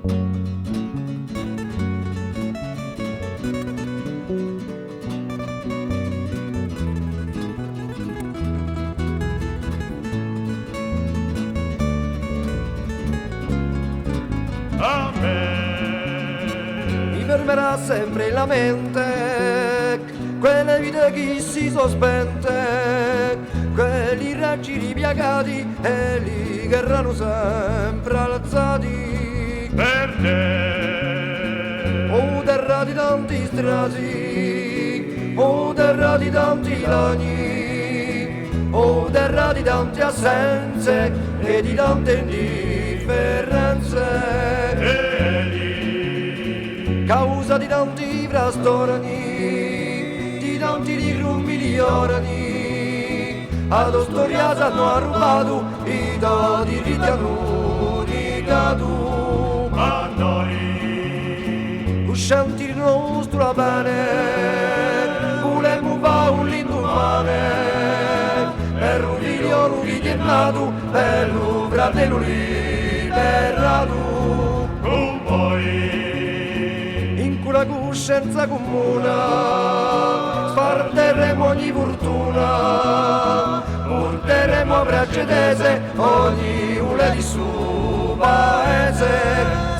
A me mi fermerà sempre la mente quelle vite che si sospente, quelli raggi ripiagati e li che erano sempre alzati per te. Oh terra di tanti strati, oh terra di tanti lagni, oh terra di tante assenze e di tante indifferenze, causa di tanti frastorni, di tanti migliorani, ad storiata hanno rubato i dati ritenuti cadu. A noi Uscenti il nostro bene, volemo fare un l'indomane, per un figlio che è nato, per un fratello liberato. con voi In quella coscienza comune, sparteremo ogni fortuna, porteremo a braccia tese ogni una di suo paese,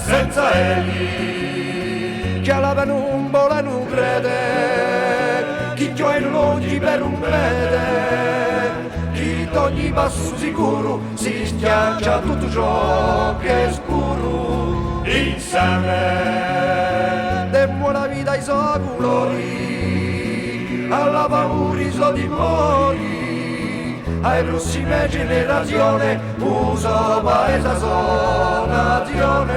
senza egli che alla penombra non crede, chi gioia in oggi per un vede, chi d'ogni passo sicuro si schiaccia tutto ciò che è scuro. insieme. Demmo la vita ai suoi colori, alla paura i suoi timori, ai prossime generazioni, uso paese, sua nazione.